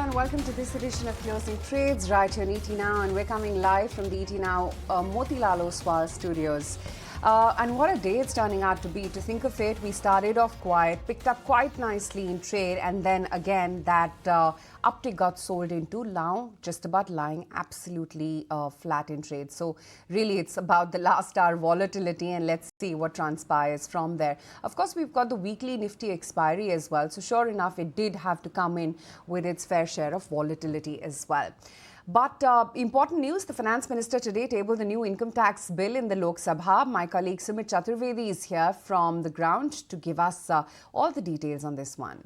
and welcome to this edition of Closing Trades right here on ET Now, and we're coming live from the ET Now Motilal Oswal studios. And what a day it's turning out to be. To think of it, we started off quiet, picked up quite nicely in trade, and then again that uptick got sold into, now just about lying absolutely flat in trade. So really it's about the last hour volatility, and let's see what transpires from there. Of course, we've got the weekly Nifty expiry as well. So sure enough, it did have to come in with its fair share of volatility as well. But important news, the finance minister today tabled the new income tax bill in the Lok Sabha. My colleague Sumit Chaturvedi is here from the ground to give us all the details on this one.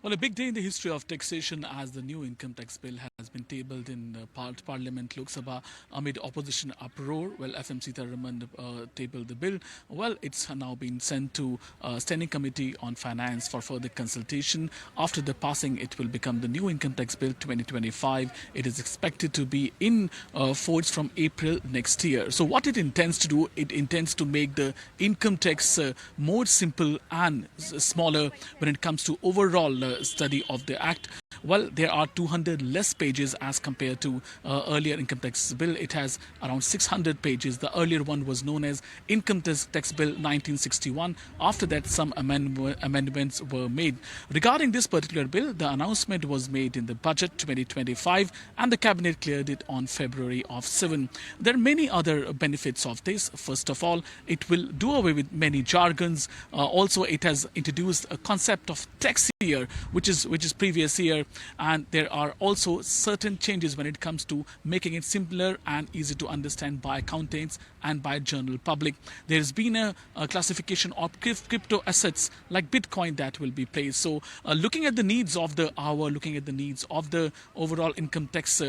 Well, a big day in the history of taxation as the new income tax bill has been tabled in Parliament Lok Sabha amid opposition uproar. Well, FMC Tharaman tabled the bill. Well, it's now been sent to Standing Committee on Finance for further consultation. After the passing, it will become the new income tax bill 2025. It is expected to be in force from April next year. So what it intends to do, it intends to make the income tax more simple and smaller when it comes to overall study of the act. Well, there are 200 less pages as compared to earlier income tax bill. It has around 600 pages. The earlier one was known as Income Tax Bill 1961. After that, some amendments were made. Regarding this particular bill, the announcement was made in the budget 2025 and the cabinet cleared it on February of 7. There are many other benefits of this. First of all, it will do away with many jargons. Also, it has introduced a concept of tax year, which is previous year, and there are also certain changes when it comes to making it simpler and easy to understand by accountants and by general public. There's been a classification of crypto assets like Bitcoin that will be placed. So looking at the needs of the hour, looking at the needs of the overall income tax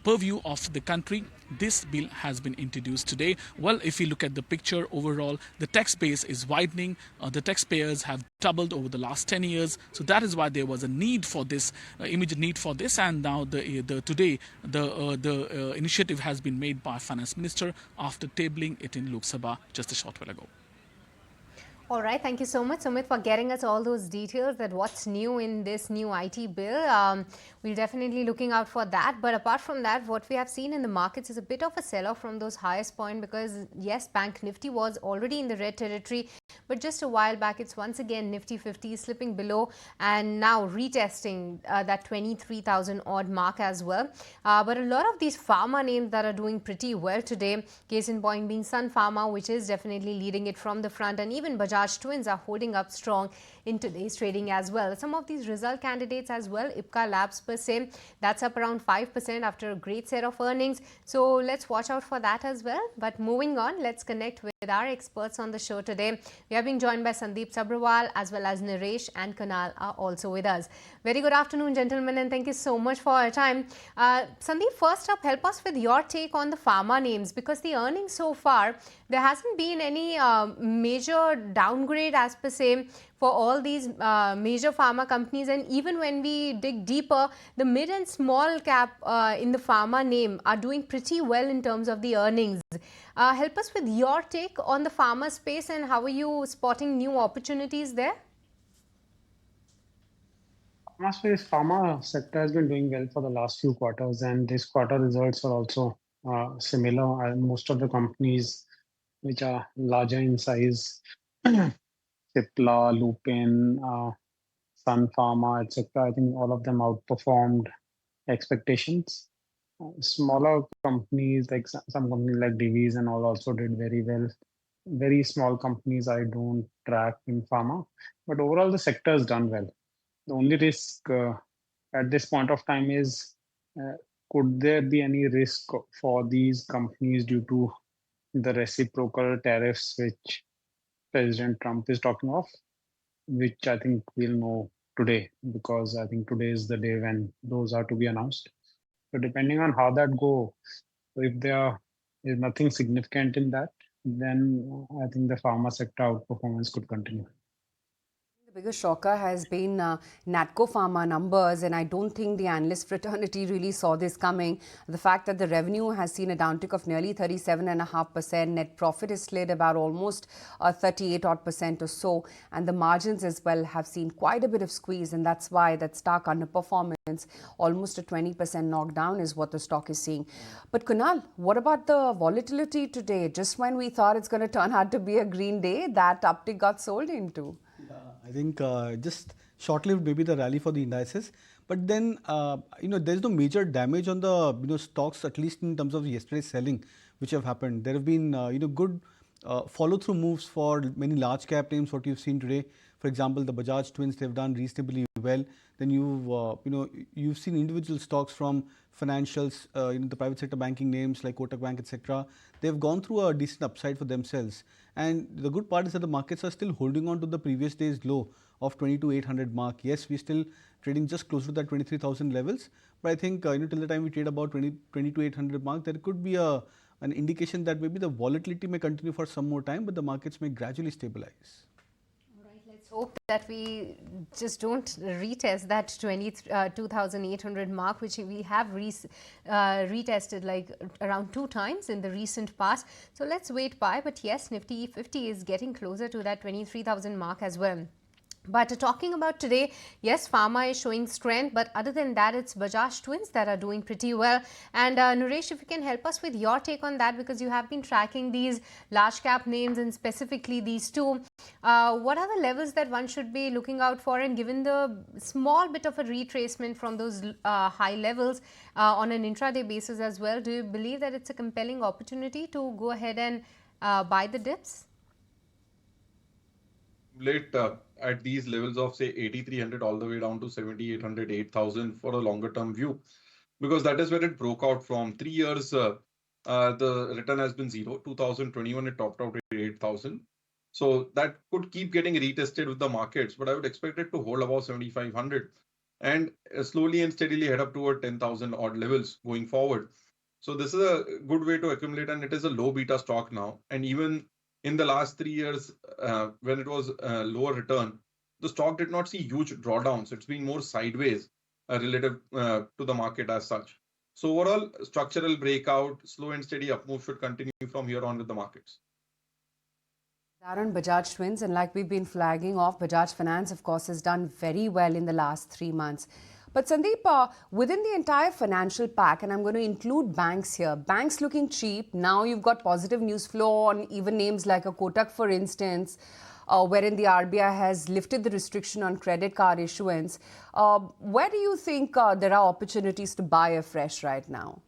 purview of the country, this bill has been introduced today. Well, if we look at the picture overall, the tax base is widening. The taxpayers have doubled over the last 10 years. So that is why there was a need for this, immediate need for this. And now today the initiative has been made by Finance Minister after tabling it in Lok Sabha just a short while ago. All right, thank you so much, Sumit, for getting us all those details that what's new in this new IT bill. We're definitely looking out for that. But apart from that, what we have seen in the markets is a bit of a sell-off from those highest point, because yes, Bank Nifty was already in the red territory, but just a while back, it's once again Nifty 50 slipping below and now retesting that 23,000 odd mark as well. But a lot of these pharma names that are doing pretty well today, case in point being Sun Pharma, which is definitely leading it from the front, and even Bajaj Twins are holding up strong in today's trading as well. Some of these result candidates as well, Ipca Labs per se, that's up around 5% after a great set of earnings. So let's watch out for that as well. But moving on, let's connect with our experts on the show today. We are being joined by Sandeep Sabrawal as well as Naresh and Kanal are also with us. Very good afternoon, gentlemen, and thank you so much for your time. Sandeep, first up, help us with your take on the pharma names, because the earnings so far, there hasn't been any major downgrade as per se for all these major pharma companies, and even when we dig deeper, the mid and small cap in the pharma name are doing pretty well in terms of the earnings. Help us with your take on the pharma space, and how are you spotting new opportunities there? Pharma sector has been doing well for the last few quarters, and this quarter results are also similar. And most of the companies which are larger in size, Cipla, Lupin, Sun Pharma, etc., I think all of them outperformed expectations. Smaller companies like some companies like Divi's and all also did very well. Very small companies I don't track in pharma, but overall the sector has done well. The only risk at this point of time is, could there be any risk for these companies due to the reciprocal tariffs which President Trump is talking of, which I think we'll know today, because I think today is the day when those are to be announced. So depending on how that go, if there is nothing significant in that, then I think the pharma sector outperformance could continue. Biggest shocker has been Natco Pharma numbers, and I don't think the analyst fraternity really saw this coming. The fact that the revenue has seen a downtick of nearly 37.5%, net profit is slid about almost 38 odd percent or so, and the margins as well have seen quite a bit of squeeze, and that's why that stark underperformance, almost a 20% knockdown, is what the stock is seeing. But Kunal, what about the volatility today? Just when we thought it's going to turn out to be a green day, that uptick got sold into. I think just short-lived maybe the rally for the indices, but then there's no major damage on the stocks, at least in terms of yesterday's selling which have happened. There have been good follow-through moves for many large cap names. What you've seen today, for example, the Bajaj twins, they've done reasonably well. Then you've seen individual stocks from financials, the private sector banking names like Kotak Bank, etc. They've gone through a decent upside for themselves. And the good part is that the markets are still holding on to the previous day's low of 22,800 mark. Yes, we're still trading just close to that 23,000 levels. But I think till the time we trade about 22,800 mark, there could be an indication that maybe the volatility may continue for some more time, but the markets may gradually stabilize. Let's hope that we just don't retest that 22,800 mark, which we have retested like around 2 times in the recent past. So let's wait by. But yes, Nifty 50 is getting closer to that 23,000 mark as well. But talking about today, yes, pharma is showing strength, but other than that, it's Bajaj twins that are doing pretty well. And Naresh, if you can help us with your take on that, because you have been tracking these large cap names and specifically these two. What are the levels that one should be looking out for? And given the small bit of a retracement from those high levels on an intraday basis as well, do you believe that it's a compelling opportunity to go ahead and buy the dips? Late at these levels of say 8,300 all the way down to 7,800, 8,000 for a longer term view, because that is where it broke out from. 3 years, the return has been zero. 2021, it topped out at 8,000. So that could keep getting retested with the markets, but I would expect it to hold about 7,500 and slowly and steadily head up toward 10,000 odd levels going forward. So this is a good way to accumulate, and it is a low beta stock now. And even in the last 3 years, when it was lower return, the stock did not see huge drawdowns. It's been more sideways relative to the market as such. So overall, structural breakout, slow and steady up move should continue from here on with the markets. Darren, Bajaj twins, and like we've been flagging off, Bajaj Finance, of course, has done very well in the last 3 months. But Sandeep, within the entire financial pack, and I'm going to include banks here, banks looking cheap. Now you've got positive news flow on even names like a Kotak, for instance, wherein the RBI has lifted the restriction on credit card issuance. Where do you think there are opportunities to buy afresh right now?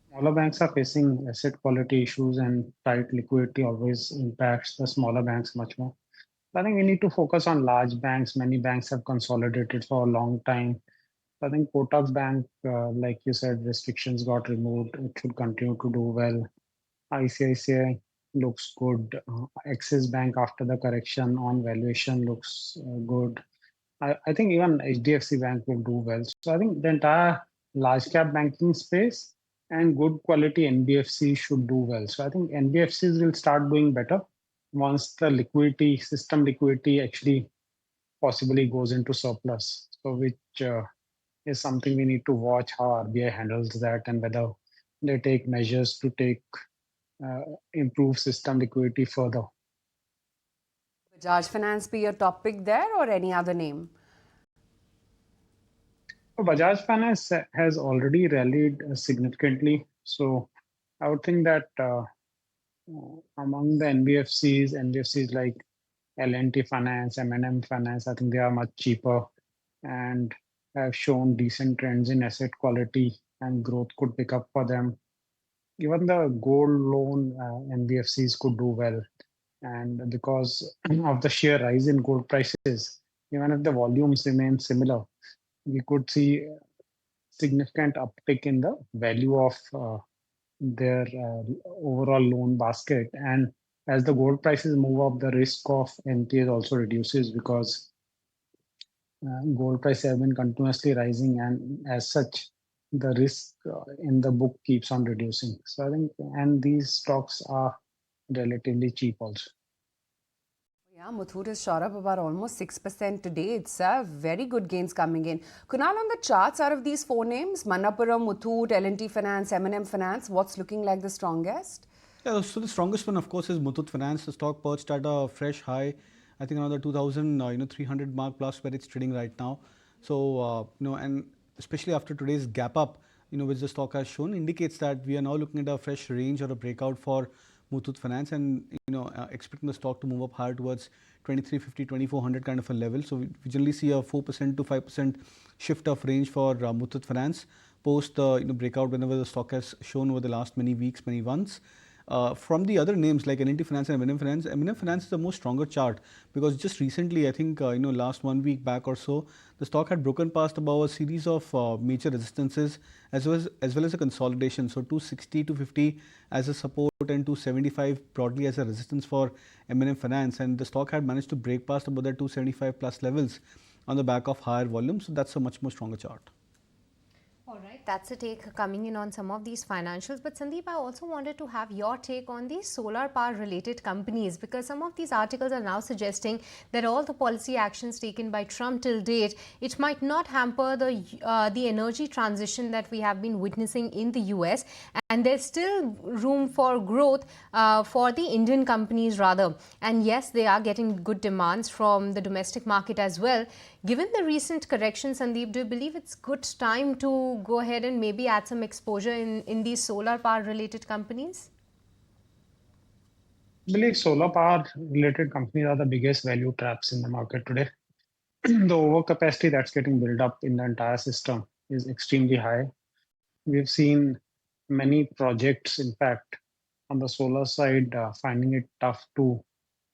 Smaller banks are facing asset quality issues, and tight liquidity always impacts the smaller banks much more. I think we need to focus on large banks. Many banks have consolidated for a long time. I think Kotak Bank, like you said, restrictions got removed. It should continue to do well. ICICI looks good. Axis Bank, after the correction on valuation, looks good. I think even HDFC Bank will do well. So I think the entire large cap banking space and good quality NBFCs should do well. So I think NBFCs will start doing better once the liquidity, system liquidity actually possibly goes into surplus. So which is something we need to watch how RBI handles that and whether they take measures to improve system liquidity further. Bajaj Finance be your top pick there or any other name? Bajaj Finance has already rallied significantly. So I would think that among the NBFCs like L&T Finance, M&M Finance, I think they are much cheaper and have shown decent trends in asset quality, and growth could pick up for them. Even the gold loan NBFCs could do well. And because of the sheer rise in gold prices, even if the volumes remain similar, we could see significant uptick in the value of their overall loan basket. And as the gold prices move up, the risk of NPAs also reduces because gold prices have been continuously rising, and as such, the risk in the book keeps on reducing. So I think, and these stocks are relatively cheap also. Yeah, Muthoot has shot up about almost 6% today. It's very good gains coming in. Kunal, on the charts, out of these four names, Manappuram, Muthoot, L&T Finance, M&M Finance, what's looking like the strongest? Yeah, so the strongest one, of course, is Muthoot Finance. The stock perched at a fresh high, I think around the 2,300 mark plus where it's trading right now. So, and especially after today's gap up, which the stock has shown, indicates that we are now looking at a fresh range or a breakout for Muthoot Finance and, expecting the stock to move up higher towards 2350, 2400 kind of a level. So, we generally see a 4% to 5% shift of range for Muthoot Finance post the breakout whenever the stock has shown over the last many weeks, many months. From the other names like L&T Finance and M&M Finance is the most stronger chart because just recently, I think, last 1 week back or so, the stock had broken past above a series of major resistances as well as a consolidation. So 260, 250 as a support and 275 broadly as a resistance for M&M Finance. And the stock had managed to break past above the 275 plus levels on the back of higher volume. So that's a much more stronger chart. All right, that's a take coming in on some of these financials. But Sandeep, I also wanted to have your take on these solar power related companies because some of these articles are now suggesting that all the policy actions taken by Trump till date, it might not hamper the energy transition that we have been witnessing in the US. And there's still room for growth for the Indian companies rather. And yes, they are getting good demands from the domestic market as well. Given the recent correction, Sandeep, do you believe it's good time to go ahead and maybe add some exposure in these solar power related companies? I believe solar power related companies are the biggest value traps in the market today. The overcapacity that's getting built up in the entire system is extremely high. We've seen many projects, in fact, on the solar side, finding it tough to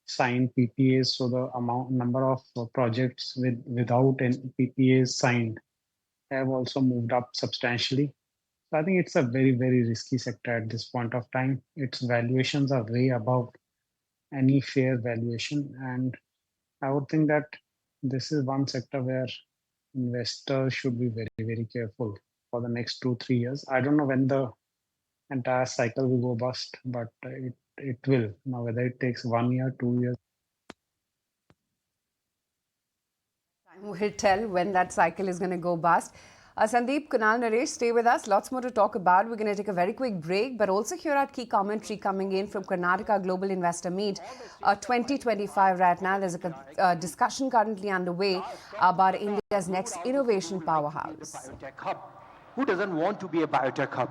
sign PPAs. So the number of projects without any PPAs signed have also moved up substantially. So I think it's a very, very risky sector at this point of time. Its valuations are way above any fair valuation. And I would think that this is one sector where investors should be very, very careful for the next 2-3 years. I don't know when the entire cycle will go bust, but it will. Now, whether it takes 1 year, 2 years. Time will tell when that cycle is going to go bust. Sandeep, Kunal, Naresh, stay with us. Lots more to talk about. We're going to take a very quick break, but also hear our key commentary coming in from Karnataka Global Investor Meet 2025 right now. There's a discussion currently underway about India's next innovation powerhouse. Biotech hub. Who doesn't want to be a biotech hub?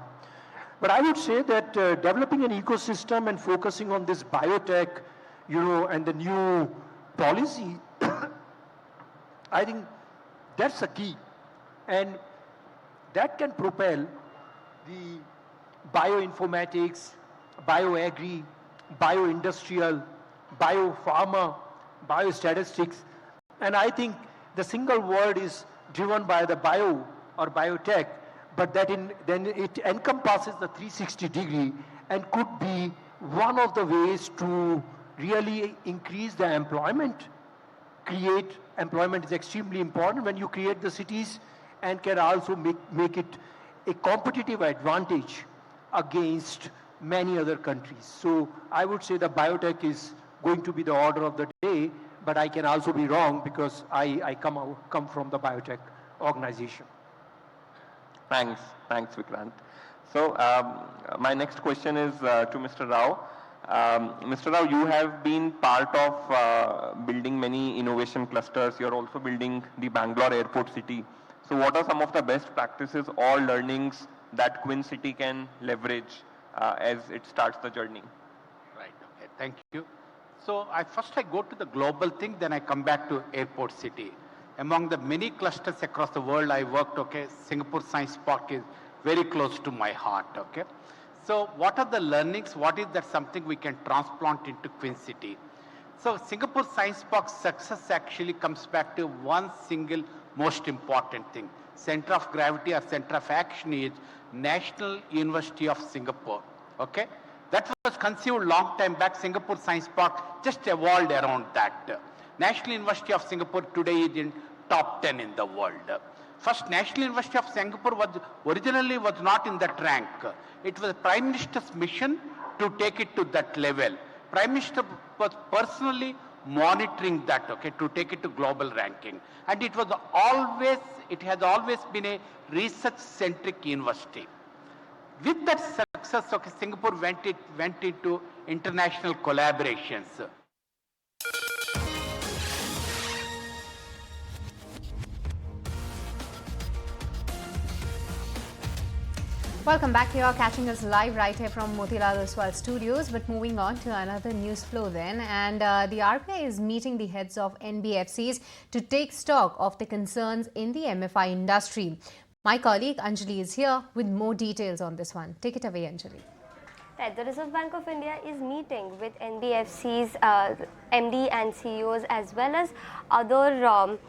But I would say that developing an ecosystem and focusing on this biotech, and the new policy, I think that's a key. And that can propel the bioinformatics, bioagri, bioindustrial, biopharma, biostatistics. And I think the single word is driven by the bio or biotech, but then it encompasses the 360-degree and could be one of the ways to really increase the employment. Create employment is extremely important when you create the cities, and can also make it a competitive advantage against many other countries. So I would say the biotech is going to be the order of the day, but I can also be wrong because I come from the biotech organization. Thanks, Vikrant. So my next question is to Mr. Rao. Mr. Rao, you have been part of building many innovation clusters. You're also building the Bangalore Airport City. So what are some of the best practices or learnings that Queen City can leverage as it starts the journey? Right, okay, thank you. So I go to the global thing, then I come back to Airport City. Among the many clusters across the world I worked, Singapore Science Park is very close to my heart, So what are the learnings? What is that something we can transplant into Queen City? So Singapore Science Park's success actually comes back to one single most important thing. Center of gravity or center of action is National University of Singapore, That was conceived long time back. Singapore Science Park just evolved around that. National University of Singapore today is in top 10 in the world. First, National University of Singapore was not in that rank. It was Prime Minister's mission to take it to that level. Prime Minister was personally monitoring that, okay, to take it to global ranking. And it has always been a research-centric university. With that success, okay, Singapore went into international collaborations. Welcome back. You are catching us live right here from Motilal Oswal Studios. But moving on to another news flow then. And the RBI is meeting the heads of NBFCs to take stock of the concerns in the MFI industry. My colleague Anjali is here with more details on this one. Take it away, Anjali. Right, the Reserve Bank of India is meeting with NBFCs, MD and CEOs as well as other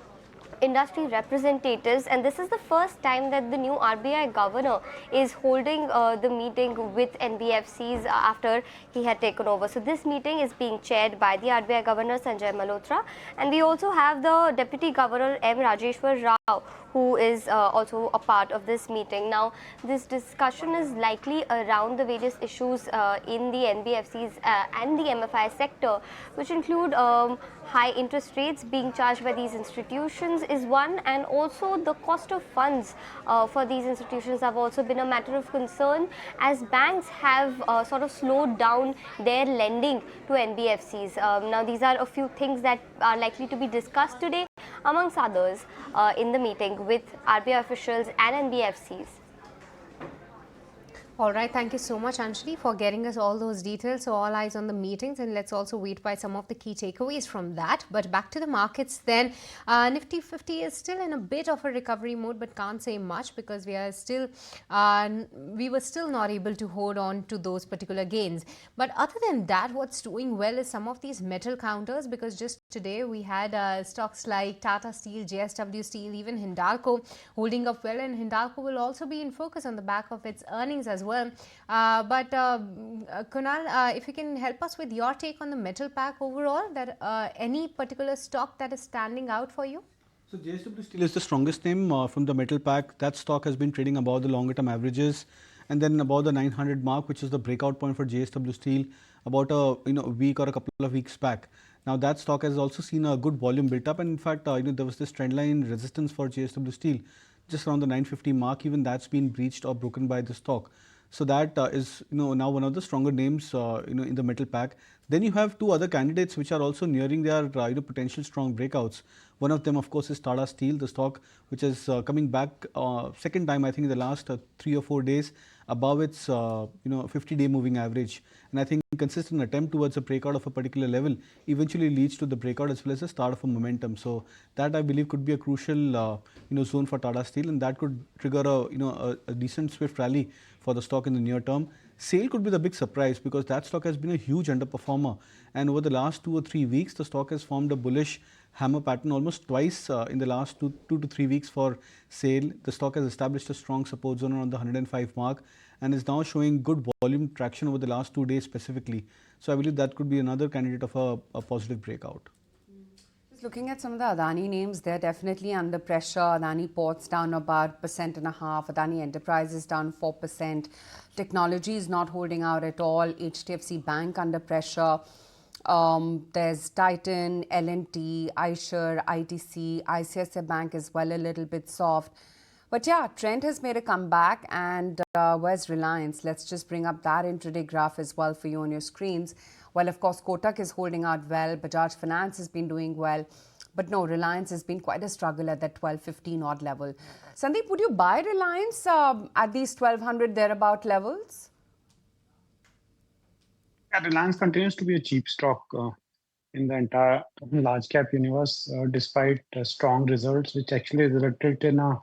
industry representatives, and this is the first time that the new RBI governor is holding the meeting with NBFCs after he had taken over. So this meeting is being chaired by the RBI governor Sanjay Malhotra, and we also have the deputy governor M. Rajeshwar Rao, who is also a part of this meeting. Now, this discussion is likely around the various issues in the NBFCs and the MFI sector, which include high interest rates being charged by these institutions is one, and also the cost of funds for these institutions have also been a matter of concern, as banks have sort of slowed down their lending to NBFCs. Now, these are a few things that are likely to be discussed today, amongst others, in the meeting with RBI officials and NBFCs. All right, thank you so much, Anjali, for getting us all those details. So all eyes on the meetings, and let's also wait by some of the key takeaways from that. But back to the markets then. Nifty 50 is still in a bit of a recovery mode, but can't say much because we were still not able to hold on to those particular gains. But other than that, what's doing well is some of these metal counters, because just today we had stocks like Tata Steel, JSW Steel, even Hindalco holding up well, and Hindalco will also be in focus on the back of its earnings as well. Kunal, if you can help us with your take on the metal pack overall, that any particular stock that is standing out for you? So JSW Steel is the strongest name from the metal pack. That stock has been trading above the longer term averages, and then above the 900 mark, which is the breakout point for JSW Steel about a week or a couple of weeks back. Now that stock has also seen a good volume built up, and in fact there was this trend line resistance for JSW Steel just around the 950 mark. Even that's been breached or broken by the stock. So that is now one of the stronger names in the metal pack. Then you have two other candidates which are also nearing their potential strong breakouts. One of them, of course, is Tata Steel, the stock which is coming back second time, I think, in the last 3 or 4 days above its 50-day moving average. And I think consistent attempt towards a breakout of a particular level eventually leads to the breakout as well as the start of a momentum. So that, I believe, could be a crucial zone for Tata Steel, and that could trigger a decent swift rally for the stock in the near term. SAIL could be the big surprise because that stock has been a huge underperformer, and over the last 2 or 3 weeks the stock has formed a bullish hammer pattern almost twice in the last 2 to 3 weeks for SAIL. The stock has established a strong support zone around the 105 mark and is now showing good volume traction over the last 2 days specifically. So I believe that could be another candidate of a positive breakout. Looking at some of the Adani names, they're definitely under pressure. Adani Ports down about 1.5%. Adani Enterprises down 4%. Technology is not holding out at all. HDFC Bank under pressure. There's Titan, L&T, Eicher, ITC, ICICI Bank as well, a little bit soft. But yeah, Trent has made a comeback, and where's Reliance? Let's just bring up that intraday graph as well for you on your screens. Well, of course, Kotak is holding out well. Bajaj Finance has been doing well. But no, Reliance has been quite a struggle at that 1215 odd level. Sandeep, would you buy Reliance at these 1200 thereabout levels? Yeah, Reliance continues to be a cheap stock in the entire large cap universe, despite strong results, which actually resulted in a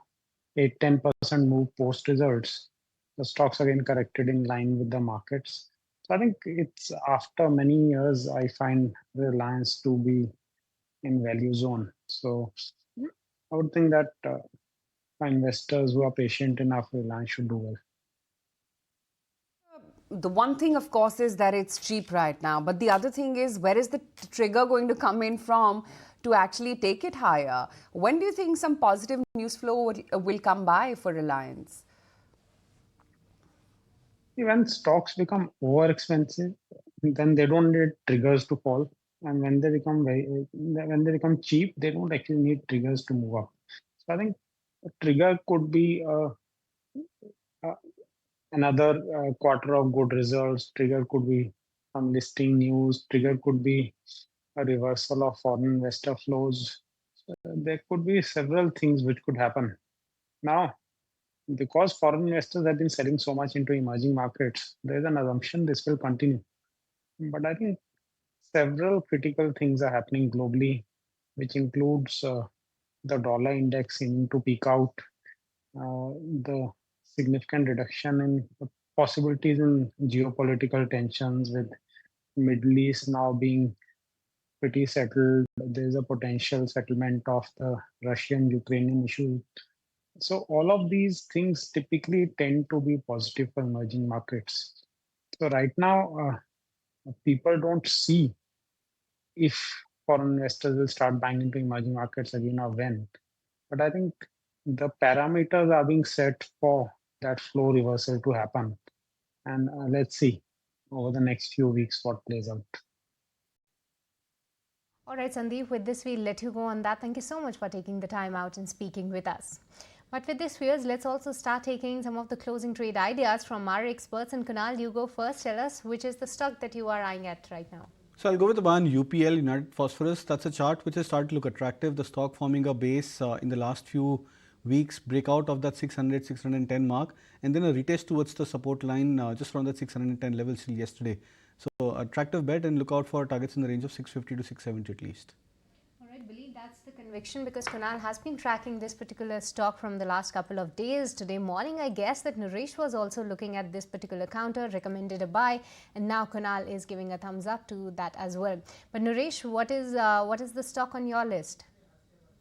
8-10% move post results. The stocks again corrected in line with the markets. So I think it's after many years, I find Reliance to be in value zone. So I would think that investors who are patient enough, Reliance should do well. The one thing, of course, is that it's cheap right now. But the other thing is, where is the trigger going to come in from to actually take it higher? When do you think some positive news flow will come by for Reliance? When stocks become over expensive, then they don't need triggers to fall. and when they become cheap, they don't actually need triggers to move up. So I think a trigger could be uh, another quarter of good results. Trigger could be some listing news. Trigger could be a reversal of foreign investor flows. There could be several things which could happen. Now, because foreign investors have been selling so much into emerging markets, there's an assumption this will continue. But I think several critical things are happening globally, which includes the dollar index seeming to peak out, the significant reduction in the possibilities in geopolitical tensions with Middle East now being pretty settled. There's a potential settlement of the Russian-Ukrainian issue. So all of these things typically tend to be positive for emerging markets. So right now, people don't see if foreign investors will start buying into emerging markets again or when. But I think the parameters are being set for that flow reversal to happen. And let's see over the next few weeks what plays out. All right, Sandeep, with this, we'll let you go on that. Thank you so much for taking the time out and speaking with us. But with this, viewers, let's also start taking some of the closing trade ideas from our experts. And Kunal, you go first. Tell us which is the stock that you are eyeing at right now. So I'll go with the one UPL, United Phosphorus. That's a chart which has started to look attractive. The stock forming a base in the last few weeks, breakout of that 600, 610 mark, and then a retest towards the support line just around that 610 level still yesterday. So attractive bet, and look out for targets in the range of 650 to 670 at least. All right, believe that's the conviction because Kunal has been tracking this particular stock from the last couple of days. Today morning, I guess that Naresh was also looking at this particular counter, recommended a buy, and now Kunal is giving a thumbs up to that as well. But Naresh, what is the stock on your list?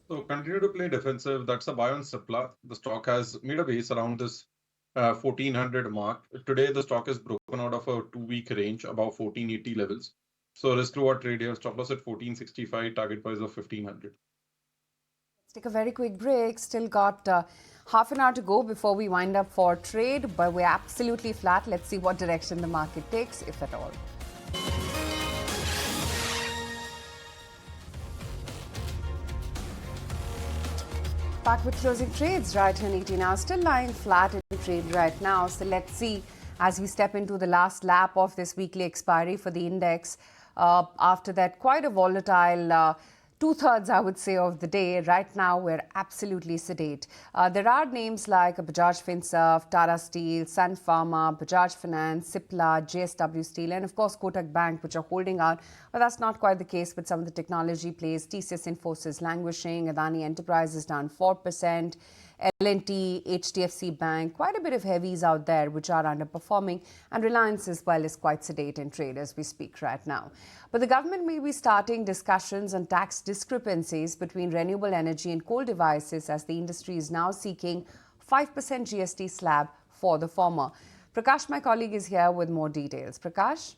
So continue to play defensive. That's a buy on Cipla. The stock has made a base around this 1400 mark. Today, the stock is broken out of a 2-week range, about 1480 levels. So risk reward trade here, stop loss at 1465, target price of 1500. Let's take a very quick break. Still got half an hour to go before we wind up for trade, but we're absolutely flat. Let's see what direction the market takes, if at all. Back with closing trades right here in ET now, still lying flat in trade right now. So let's see as we step into the last lap of this weekly expiry for the index. After that, quite a volatile two-thirds, I would say, of the day. Right now, we're absolutely sedate. There are names like Bajaj Finserv, Tata Steel, Sun Pharma, Bajaj Finance, Cipla, JSW Steel, and of course Kotak Bank, which are holding out. But that's not quite the case with some of the technology plays. TCS Infosys languishing, Adani Enterprises down 4%. L&T, HDFC Bank, quite a bit of heavies out there which are underperforming, and Reliance as well is quite sedate in trade as we speak right now. But the government may be starting discussions on tax discrepancies between renewable energy and coal devices as the industry is now seeking 5% GST slab for the former. Prakash, my colleague, is here with more details. Prakash?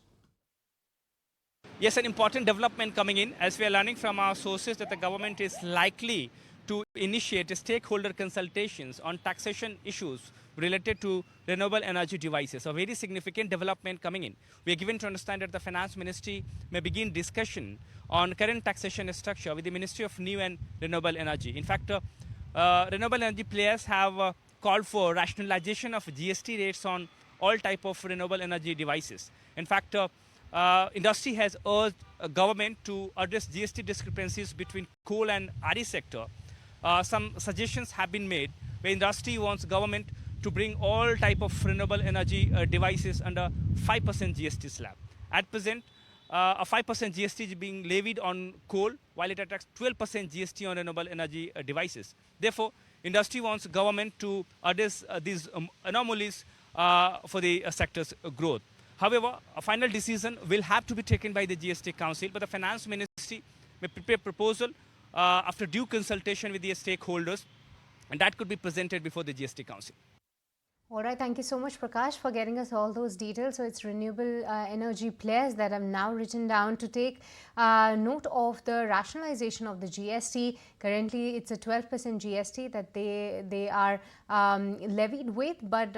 Yes, an important development coming in as we are learning from our sources that the government is likely to initiate stakeholder consultations on taxation issues related to renewable energy devices. A very significant development coming in. We are given to understand that the Finance Ministry may begin discussion on current taxation structure with the Ministry of New and Renewable Energy. In fact, renewable energy players have called for rationalization of GST rates on all type of renewable energy devices. In fact, industry has urged government to address GST discrepancies between coal and RE sector. Some suggestions have been made where industry wants government to bring all type of renewable energy devices under 5% GST slab. At present, a 5% GST is being levied on coal while it attracts 12% GST on renewable energy devices. Therefore, industry wants government to address these anomalies for the sector's growth. However, a final decision will have to be taken by the GST Council, but the Finance Ministry may prepare proposal after due consultation with the stakeholders, and that could be presented before the GST Council. All right, thank you so much, Prakash, for getting us all those details. So it's renewable energy players that have now written down to take note of the rationalization of the GST. Currently, it's a 12% GST that they are levied with, but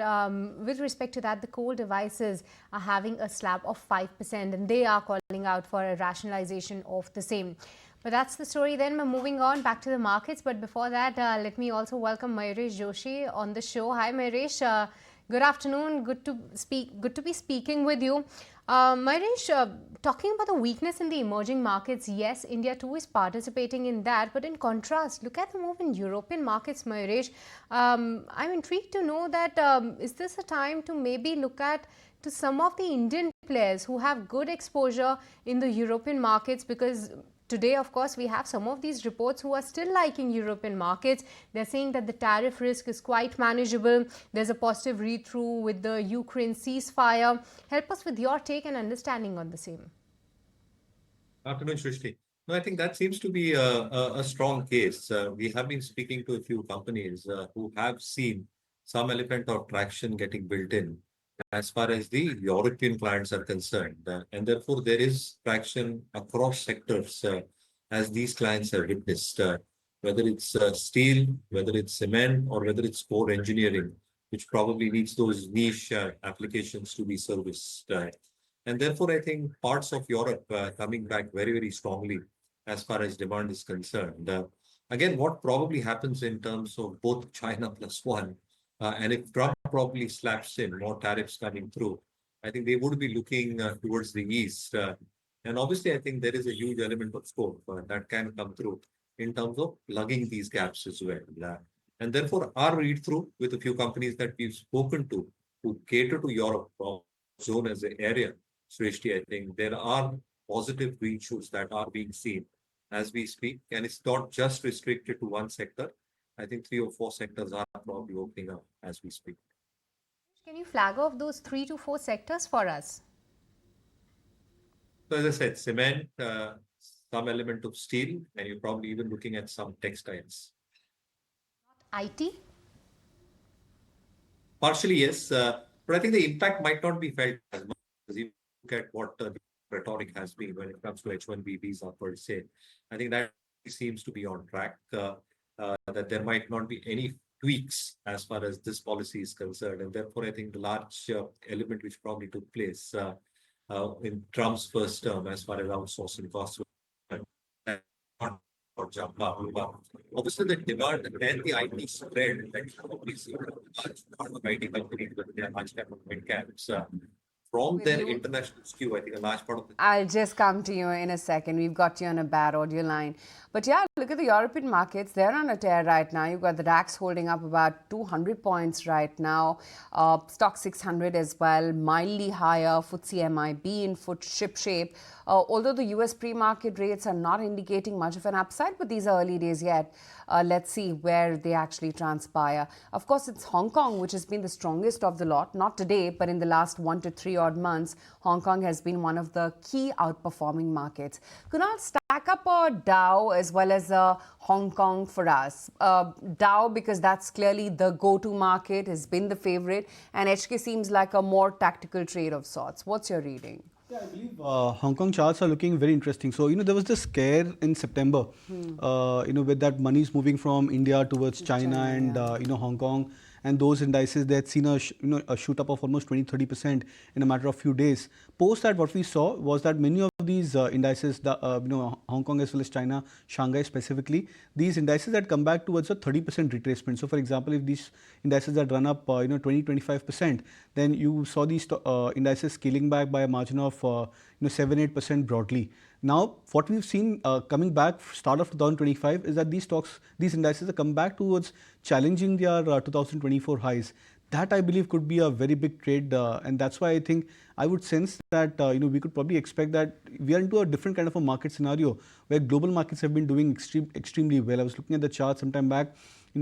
with respect to that, the coal devices are having a slab of 5%, and they are calling out for a rationalization of the same. But that's the story then. We're moving on back to the markets. But before that, let me also welcome Mayuresh Joshi on the show. Hi, Mayuresh. Good afternoon. Good to be speaking with you. Mayuresh, talking about the weakness in the emerging markets, yes, India too is participating in that. But in contrast, look at the move in European markets, Mayuresh. I'm intrigued to know that is this a time to maybe look at to some of the Indian players who have good exposure in the European markets, because today, of course, we have some of these reports who are still liking European markets. They're saying that the tariff risk is quite manageable. There's a positive read-through with the Ukraine ceasefire. Help us with your take and understanding on the same. Afternoon, Shrishti. No, I think that seems to be a strong case. We have been speaking to a few companies who have seen some element of traction getting built in as far as the European clients are concerned. And therefore, there is traction across sectors as these clients have witnessed, whether it's steel, whether it's cement, or whether it's core engineering, which probably needs those niche applications to be serviced. And therefore, I think parts of Europe coming back very, very strongly as far as demand is concerned. Again, what probably happens in terms of both China plus one, and if Trump probably slaps in more tariffs coming through, I think they would be looking towards the east. And obviously, I think there is a huge element of scope that can come through in terms of plugging these gaps as well. And therefore, our read through with a few companies that we've spoken to who cater to Europe zone as an area, Srishti, I think there are positive green shoots that are being seen as we speak. And it's not just restricted to one sector. I think 3 or 4 sectors are probably opening up as we speak. Can you flag off those 3 to 4 sectors for us? So as I said, cement, some element of steel, and you're probably even looking at some textiles. IT? Partially, yes. But I think the impact might not be felt as much as you look at what the rhetoric has been when it comes to H-1B visa per se. I think that seems to be on track, that there might not be any tweaks as far as this policy is concerned. And therefore, I think the large element which probably took place in Trump's first term as far as outsourcing costs or jump up. Obviously, the demand and the IT spread that you probably see large part of IT companies with their large cap and mid caps from their international skew. I think a large part of the. I'll just come to you in a second. We've got you on a bad audio line. But yeah, look at the European markets. They're on a tear right now. You've got the DAX holding up about 200 points right now. Stock 600 as well, mildly higher. FTSE MIB in ship shape. Although the US pre-market rates are not indicating much of an upside, but these are early days yet. Let's see where they actually transpire. Of course, it's Hong Kong, which has been the strongest of the lot. Not today, but in the last 1 to 3 odd months, Hong Kong has been one of the key outperforming markets. Kunal, stack up a Dow as well as a Hong Kong for us. Dow, because that's clearly the go-to market, has been the favorite, and HK seems like a more tactical trade of sorts. What's your reading? Yeah, I believe Hong Kong charts are looking very interesting. So, there was this scare in September, with that money is moving from India towards China and, Hong Kong. And those indices, they had seen a shoot up of almost 20-30% in a matter of few days. Post that, what we saw was that many of these indices, Hong Kong as well as China, Shanghai specifically, these indices had come back towards a 30% retracement. So, for example, if these indices had run up, 20-25%, then you saw these indices scaling back by a margin of 7-8% broadly. Now, what we've seen coming back start of 2025 is that these indices have come back towards challenging their 2024 highs. That, I believe, could be a very big trade, and that's why I think I would sense that we could probably expect that we are into a different kind of a market scenario where global markets have been doing extremely well. I was looking at the chart sometime back.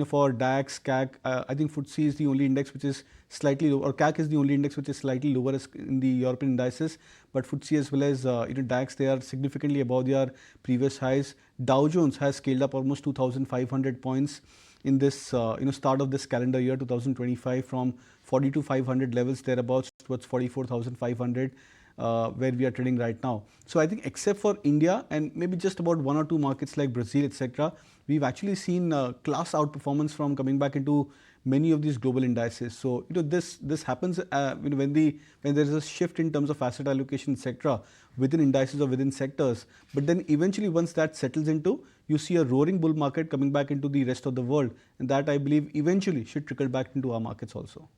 For DAX, CAC, I think FTSE is the only index which is slightly lower, or CAC is the only index which is slightly lower in the European indices. But FTSE as well as DAX, they are significantly above their previous highs. Dow Jones has scaled up almost 2,500 points. in this start of this calendar year 2025 from 42,500 levels thereabouts towards 44,500 where we are trading right now. So I think except for India and maybe just about one or two markets like Brazil, etc., we've actually seen class outperformance from coming back into many of these global indices. So this happens when there is a shift in terms of asset allocation, etc., within indices or within sectors. But then eventually, once that settles into, you see a roaring bull market coming back into the rest of the world, and that I believe eventually should trickle back into our markets also.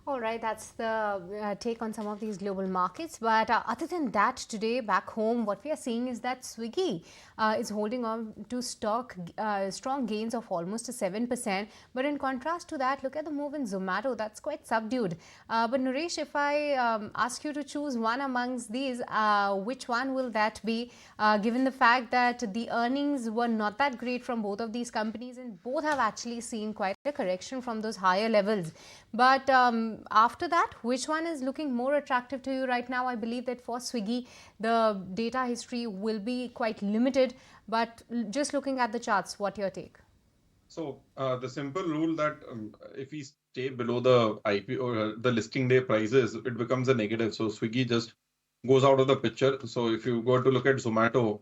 All right, that's the take on some of these global markets. But other than that, today back home, what we are seeing is that Swiggy is holding on to strong gains of almost 7%. But in contrast to that, look at the move in Zomato. That's quite subdued. But Naresh, if I ask you to choose one amongst these, which one will that be? Given the fact that the earnings were not that great from both of these companies, and both have actually seen quite a correction from those higher levels. But after that, which one is looking more attractive to you right now? I believe that for Swiggy, the data history will be quite limited, but just looking at the charts, what your take? So the simple rule that if we stay below the IP or the listing day prices, it becomes a negative. So Swiggy just goes out of the picture. So if you go to look at Zomato,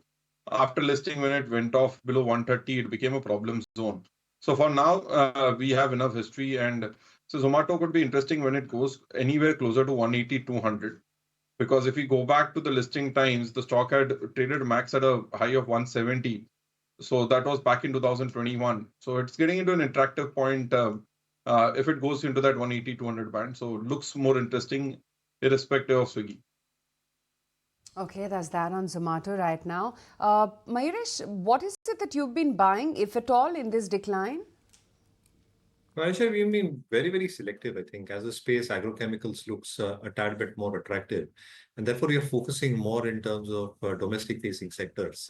after listing when it went off below 130, it became a problem zone. So for now, we have enough history, and so Zomato could be interesting when it goes anywhere closer to 180, 200. Because if we go back to the listing times, the stock had traded max at a high of 170. So that was back in 2021. So it's getting into an attractive point if it goes into that 180, 200 band. So it looks more interesting irrespective of Swiggy. Okay, that's that on Zomato right now. Mayuresh, what is it that you've been buying, if at all, in this decline? Aisha, we've been very, very selective, I think. As a space, agrochemicals looks a tad bit more attractive. And therefore, we are focusing more in terms of domestic-facing sectors.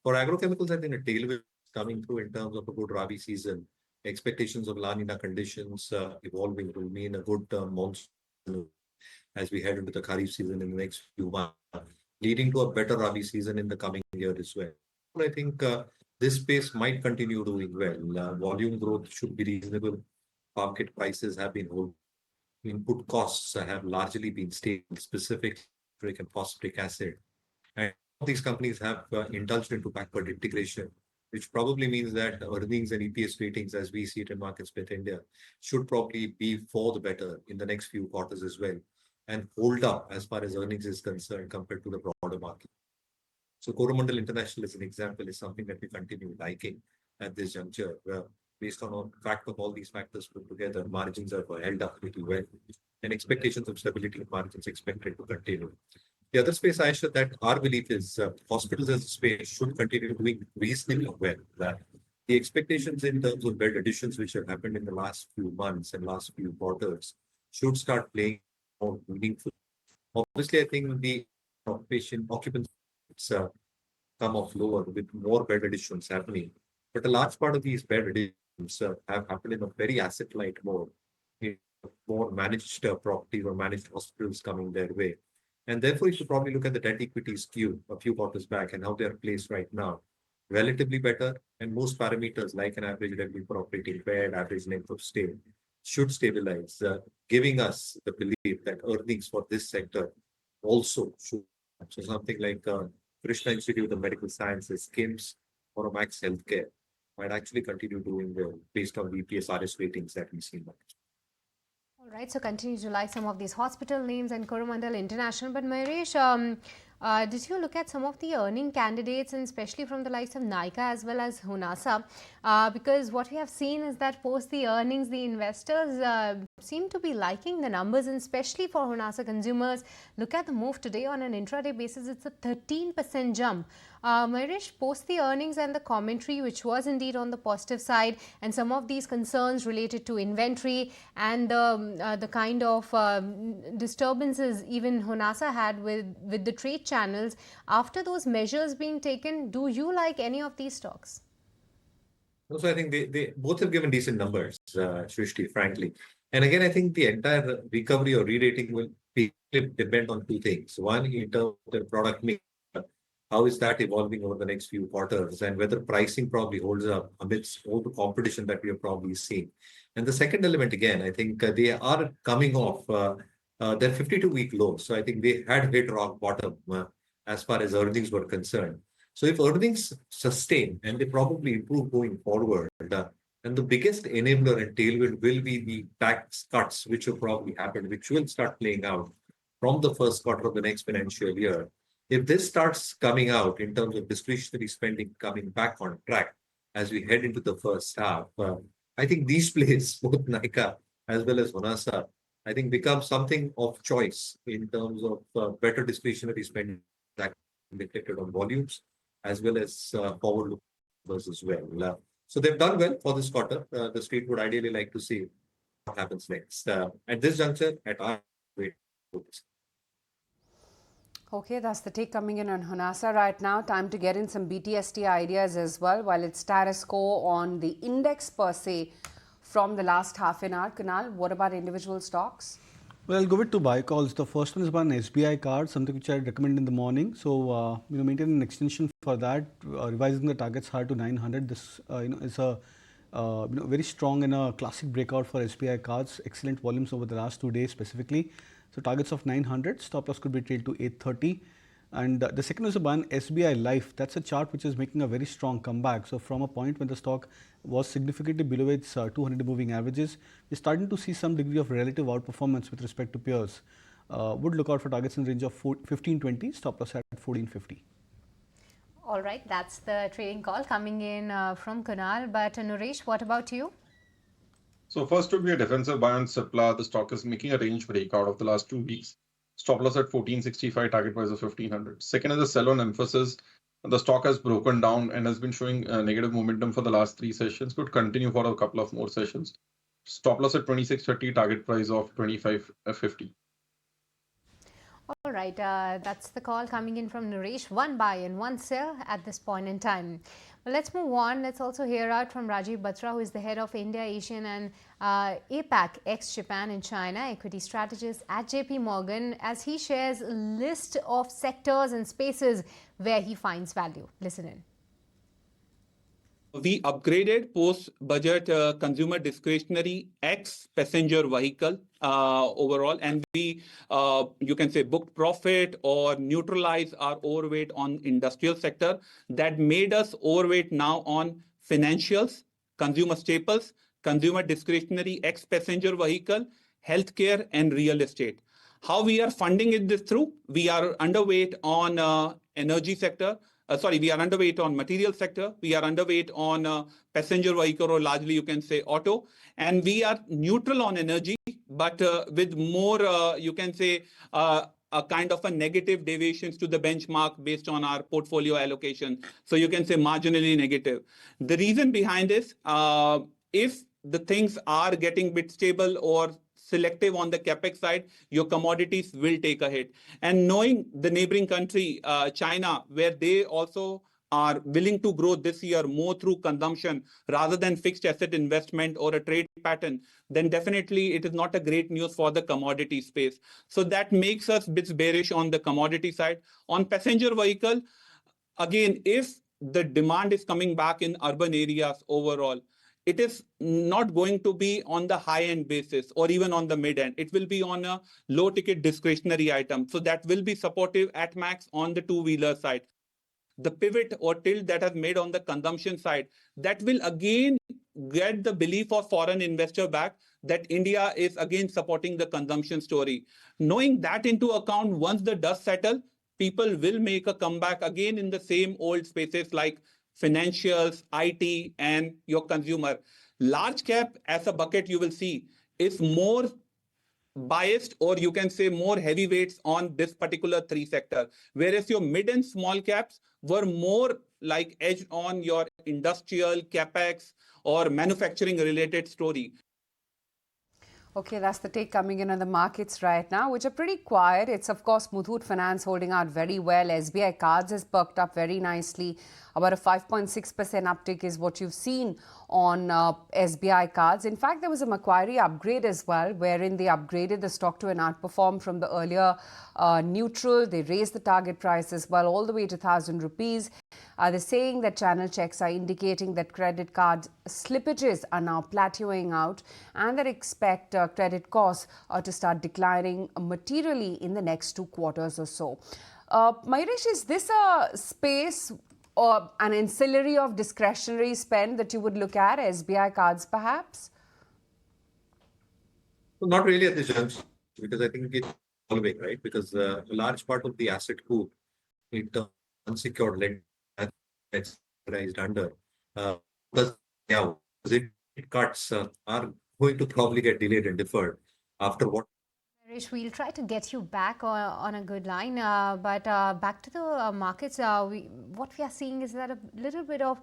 For agrochemicals, I think a tailwind is coming through in terms of a good Rabi season. Expectations of La Nina conditions evolving will mean a good monsoon as we head into the Kharif season in the next few months, leading to a better Rabi season in the coming year as well. I think this space might continue doing well. Volume growth should be reasonable. Market prices have been holding. Input costs have largely been stable, specific and phosphoric acid. And these companies have indulged into backward integration, which probably means that earnings and EPS ratings, as we see it in MarketSmith India, should probably be for the better in the next few quarters as well, and hold up as far as earnings is concerned compared to the broader market. So Coromandel International, as an example, is something that we continue liking at this juncture. Based on the fact of all these factors put together, margins are held up pretty well, and expectations of stability of margins expected to continue. The other space, Aisha, that our belief is hospitals as a space should continue doing reasonably well. That the expectations in terms of bed additions, which have happened in the last few months and last few quarters, should start playing more meaningful. Obviously, I think the patient occupancy come off lower with more bed additions happening. But a large part of these bed additions have happened in a very asset-light mode, more managed properties or managed hospitals coming their way. And therefore, you should probably look at the debt equity skew a few quarters back and how they are placed right now. Relatively better, and most parameters like an average revenue per operating bed, average length of stay, should stabilize, giving us the belief that earnings for this sector also should. So something like Krishna Institute of Medical Sciences, KIMS, or Max Healthcare might actually continue doing well based on the EPS ratings that we see now. All right, so continue to like some of these hospital names and Coromandel International. But Mayuresh, did you look at some of the earning candidates, and especially from the likes of Nykaa as well as Honasa? Because what we have seen is that post the earnings, the investors seem to be liking the numbers, and especially for Honasa consumers. Look at the move today on an intraday basis, it's a 13% jump. Mayuresh, post the earnings and the commentary, which was indeed on the positive side, and some of these concerns related to inventory and the kind of disturbances even Honasa had with the trade channels. After those measures being taken, do you like any of these stocks? So I think they both have given decent numbers, Shrishti, frankly. And again, I think the entire recovery or re-rating will depend on two things. One, in terms of the product mix, how is that evolving over the next few quarters, and whether pricing probably holds up amidst all the competition that we are probably seeing. And the second element, again, I think they are coming off their 52-week low. So I think they had hit rock bottom as far as earnings were concerned. So if earnings sustain and they probably improve going forward, and the biggest enabler and tailwind will be the tax cuts, which will probably happen, which will start playing out from the first quarter of the next financial year. If this starts coming out in terms of discretionary spending coming back on track as we head into the first half, I think these plays, both Nykaa as well as Honasa, I think become something of choice in terms of better discretionary spending that reflected on volumes as well as forward lookers as well. So they've done well for this quarter. The street would ideally like to see what happens next. At this juncture, at our rate. Okay, that's the take coming in on Honasa right now. Time to get in some BTST ideas as well. While it's status quo on the index per se from the last half an hour, Kunal, what about individual stocks? Well, I'll go with two buy calls. The first one is about an SBI card, something which I recommend in the morning. So, maintain an extension for that, revising the targets hard to 900. This, is a very strong and a classic breakout for SBI cards. Excellent volumes over the last 2 days specifically. So targets of 900, stop loss could be trailed to 830. And the second is about SBI Life. That's a chart which is making a very strong comeback. So from a point when the stock was significantly below its 200 moving averages, we're starting to see some degree of relative outperformance with respect to peers. Would look out for targets in the range of 1520, stop loss at 1450. All right, that's the trading call coming in from Kunal. But Naresh, what about you? So first would be a defensive buy on Cipla. The stock is making a range breakout of the last 2 weeks. Stop loss at 1465, target price of 1500. Second is a sell on Emphasis. The stock has broken down and has been showing negative momentum for the last 3 sessions. Could continue for a couple of more sessions. Stop loss at 2630, target price of 2550. All right, that's the call coming in from Naresh. One buy and one sell at this point in time. Well, let's move on. Let's also hear out from Rajiv Batra, who is the head of India, Asian and APAC, ex-Japan and China, equity strategist at JP Morgan, as he shares a list of sectors and spaces where he finds value. Listen in. We upgraded post-budget consumer discretionary ex-passenger vehicle overall, and we, you can say, booked profit or neutralize our overweight on industrial sector. That made us overweight now on financials, consumer staples, consumer discretionary ex-passenger vehicle, healthcare, and real estate. How we are funding it this through? We are underweight on energy sector. We are underweight on material sector. We are underweight on passenger vehicle, or largely you can say auto. And we are neutral on energy, but with more, you can say, a kind of a negative deviations to the benchmark based on our portfolio allocation. So you can say marginally negative. The reason behind this, if the things are getting bit stable or selective on the capex side, your commodities will take a hit. And knowing the neighboring country, China, where they also are willing to grow this year more through consumption rather than fixed asset investment or a trade pattern, then definitely it is not a great news for the commodity space. So that makes us a bit bearish on the commodity side. On passenger vehicle, again, if the demand is coming back in urban areas overall, it is not going to be on the high-end basis or even on the mid-end. It will be on a low-ticket discretionary item. So that will be supportive at max on the two-wheeler side. The pivot or tilt that has made on the consumption side, that will again get the belief of foreign investor back that India is again supporting the consumption story. Knowing that into account, once the dust settles, people will make a comeback again in the same old spaces like financials, IT, and your consumer. Large cap as a bucket, you will see, is more biased, or you can say more heavyweights on this particular 3 sector, whereas your mid and small caps were more like edged on your industrial, capex, or manufacturing related story. Okay, that's the take coming in on the markets right now, which are pretty quiet. It's, of course, Muthoot Finance holding out very well. SBI Cards has perked up very nicely. About a 5.6% uptick is what you've seen on SBI Cards. In fact, there was a Macquarie upgrade as well, wherein they upgraded the stock to an outperform from the earlier neutral. They raised the target price as well, all the way to 1,000 rupees. They're saying that channel checks are indicating that credit card slippages are now plateauing out, and that expect credit costs to start declining materially in the next 2 quarters or so. Mayuresh, is this a space or an ancillary of discretionary spend that you would look at, SBI Cards perhaps? Well, not really at this juncture, because I think it's evolving, right? Because a large part of the asset pool in terms of unsecured lending that's raised under, yeah, it cuts are going to probably get delayed and deferred after what. Harish, we'll try to get you back on a good line, but back to the markets. What we are seeing is that a little bit of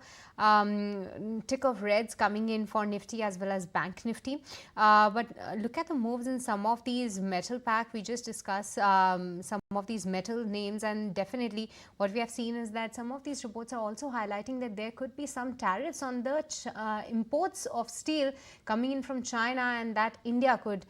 tick of reds coming in for Nifty as well as Bank Nifty. But look at the moves in some of these metal pack. We just discussed some of these metal names, and definitely what we have seen is that some of these reports are also highlighting that there could be some tariffs on the imports of steel coming in from China, and that India could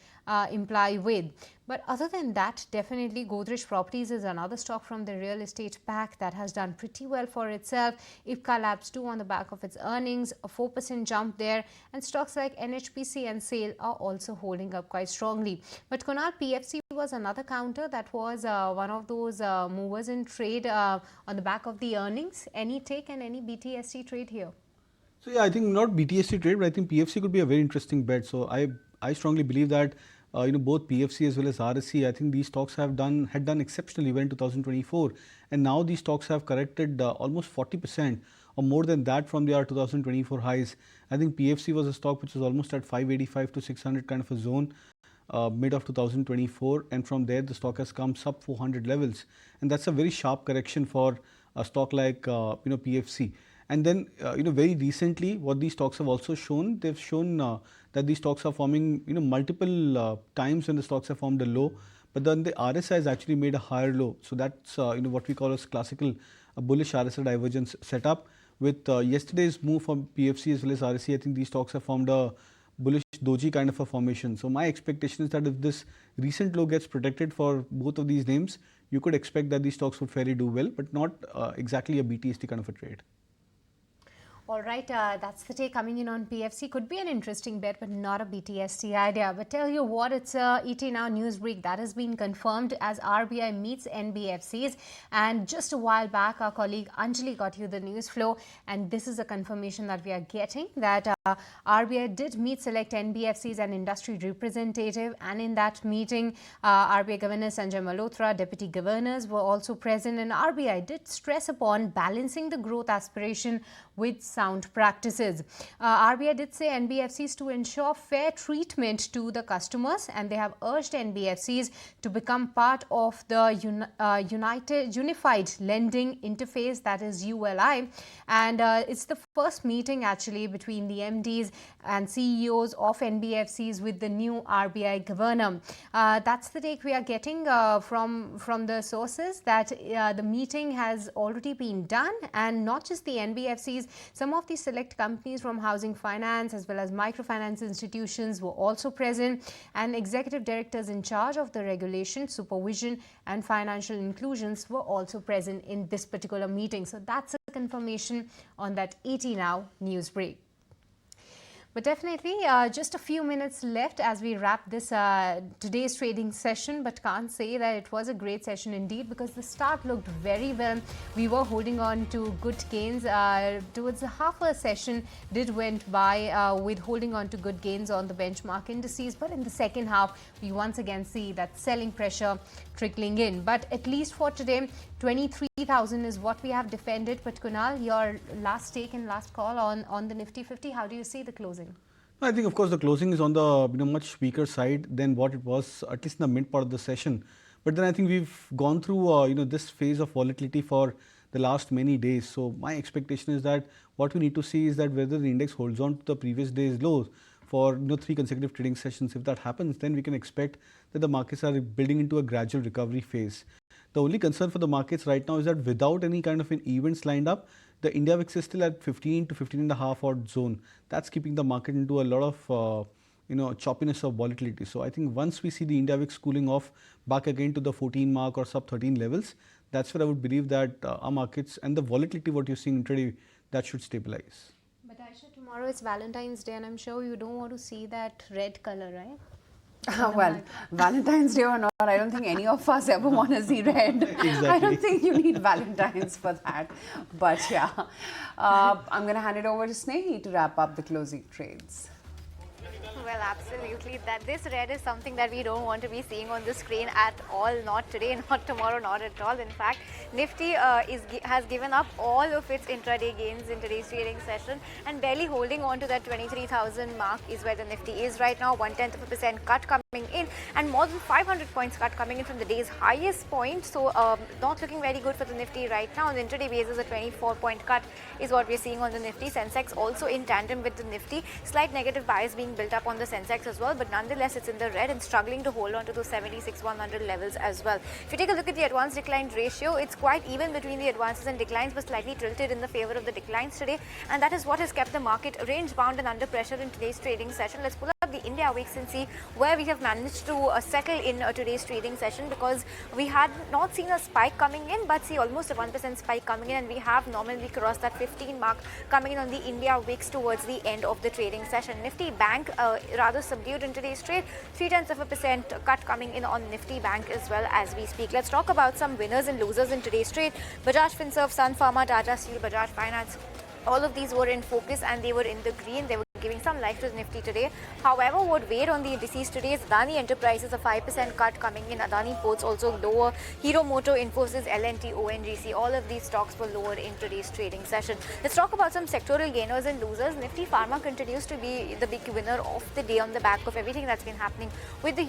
imply with. But other than that, definitely Godrej Properties is another stock from the real estate pack that has done pretty well for itself. Ipca Labs too on the back of its earnings, a 4% jump there, and stocks like NHPC and SAIL are also holding up quite strongly. But Kunal, PFC was another counter that was one of those movers in trade on the back of the earnings. Any take and any BTSC trade here? So yeah, I think not BTSC trade, but I think PFC could be a very interesting bet. So I strongly believe that both PFC as well as RSC, I think these stocks had done exceptionally well in 2024, and now these stocks have corrected almost 40% or more than that from their 2024 highs. I think PFC was a stock which was almost at 585 to 600 kind of a zone mid of 2024, and from there the stock has come sub 400 levels, and that's a very sharp correction for a stock like PFC. And then, very recently, what these stocks have also shown, they've shown that these stocks are forming, multiple times when the stocks have formed a low, but then the RSI has actually made a higher low. So that's, what we call as classical bullish RSI divergence setup. With yesterday's move from PFC as well as RSC, I think these stocks have formed a bullish doji kind of a formation. So my expectation is that if this recent low gets protected for both of these names, you could expect that these stocks would fairly do well, but not exactly a BTST kind of a trade. All right, that's the take coming in on PFC. Could be an interesting bet, but not a BTST idea. But tell you what, it's a ET Now news break that has been confirmed as RBI meets NBFCs. And just a while back, our colleague Anjali got you the news flow. And this is a confirmation that we are getting that RBI did meet select NBFCs and industry representative. And in that meeting, RBI Governor Sanjay Malhotra, Deputy Governors were also present. And RBI did stress upon balancing the growth aspiration with sound practices. RBI did say NBFCs to ensure fair treatment to the customers, and they have urged NBFCs to become part of the Unified Lending Interface, that is ULI. And it's the first meeting actually between the MDs and CEOs of NBFCs with the new RBI governor. That's the take we are getting from the sources, that the meeting has already been done, and not just the NBFCs. Some of the select companies from housing finance as well as microfinance institutions were also present, and executive directors in charge of the regulation, supervision and financial inclusions were also present in this particular meeting. So that's a confirmation on that ET Now news break. But definitely just a few minutes left as we wrap this today's trading session, but can't say that it was a great session indeed, because the start looked very well. We were holding on to good gains towards the half a session did went by with holding on to good gains on the benchmark indices, but in the second half we once again see that selling pressure trickling in. But at least for today, 23,000 is what we have defended. But Kunal, your last take and last call on the Nifty 50, how do you see the closing? I think, of course, the closing is on the much weaker side than what it was, at least in the mid part of the session. But then I think we've gone through this phase of volatility for the last many days. So my expectation is that what we need to see is that whether the index holds on to the previous day's lows for 3 consecutive trading sessions. If that happens, then we can expect that the markets are building into a gradual recovery phase. The only concern for the markets right now is that without any kind of an events lined up, the India VIX is still at 15 to 15.5 odd zone. That's keeping the market into a lot of choppiness of volatility. So I think once we see the India VIX cooling off back again to the 14 mark or sub 13 levels, that's where I would believe that our markets and the volatility what you're seeing today, that should stabilize. But Aisha, tomorrow it's Valentine's Day and I'm sure you don't want to see that red color, right? Well, Valentine's Day or not, I don't think any of us ever want to see red. Exactly. I don't think you need Valentine's for that. But yeah, I'm going to hand it over to Snehi to wrap up the closing trades. Well, absolutely. This red is something that we don't want to be seeing on the screen at all. Not today, not tomorrow, not at all. In fact, Nifty has given up all of its intraday gains in today's trading session and barely holding on to that 23,000 mark is where the Nifty is right now. 0.1% cut coming in and more than 500 points cut coming in from the day's highest point. So not looking very good for the Nifty right now. On the intraday basis, a 24-point cut is what we're seeing on the Nifty. Sensex also in tandem with the Nifty. Slight negative bias being built up on the Sensex as well, but nonetheless it's in the red and struggling to hold on to those 76,100 levels as well. If you take a look at the advance decline ratio, it's quite even between the advances and declines, but slightly tilted in the favor of the declines today, and that is what has kept the market range bound and under pressure in today's trading session. Let's pull up the India VIX and see where we have managed to settle in today's trading session, because we had not seen a spike coming in, but see almost a 1% spike coming in, and we have nominally crossed that 15 mark coming in on the India VIX towards the end of the trading session. Nifty Bank rather subdued in today's trade, 0.3% cut coming in on Nifty Bank as well as we speak. Let's talk about some winners and losers in today's trade. Bajaj Finserv, Sun Pharma, Tata Steel, Bajaj Finance, all of these were in focus and they were in the green. They were giving some life to Nifty today. However, what weighed on the indices today is Adani Enterprises, a 5% cut coming in. Adani Ports also lower. Hero Moto, Infosys, L&T, ONGC, all of these stocks were lower in today's trading session. Let's talk about some sectoral gainers and losers. Nifty Pharma continues to be the big winner of the day on the back of everything that's been happening with the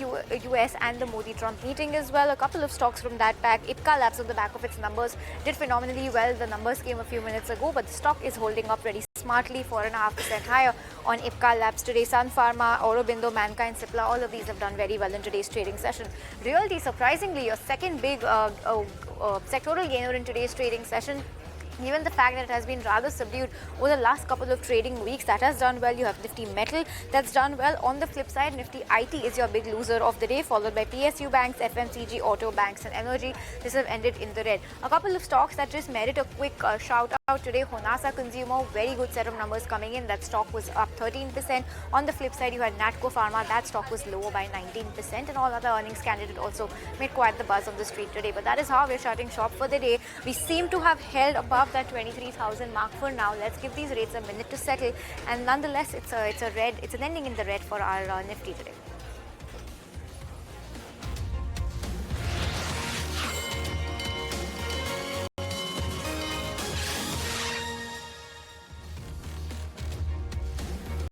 US and the Modi-Trump meeting as well. A couple of stocks from that pack. Ipca Labs on the back of its numbers did phenomenally well. The numbers came a few minutes ago, but the stock is holding up pretty smartly, 4.5% higher on Ipca Labs today. Sun Pharma, Aurobindo, Mankind, Cipla, all of these have done very well in today's trading session. Realty, surprisingly, a second big sectoral gainer in today's trading session. Given the fact that it has been rather subdued over the last couple of trading weeks, that has done well. You have Nifty Metal that's done well. On the flip side, Nifty IT is your big loser of the day, followed by PSU banks, FMCG, auto banks and energy. This have ended in the red. A couple of stocks that just merit a quick shout out today. Honasa Consumer, very good set of numbers coming in. That stock was up 13%. On the flip side, you had Natco Pharma. That stock was lower by 19%, and all other earnings candidate also made quite the buzz on the street today. But that is how we're shutting shop for the day. We seem to have held above that 23,000 mark for now. Let's give these rates a minute to settle, and nonetheless it's an ending in the red for our Nifty today.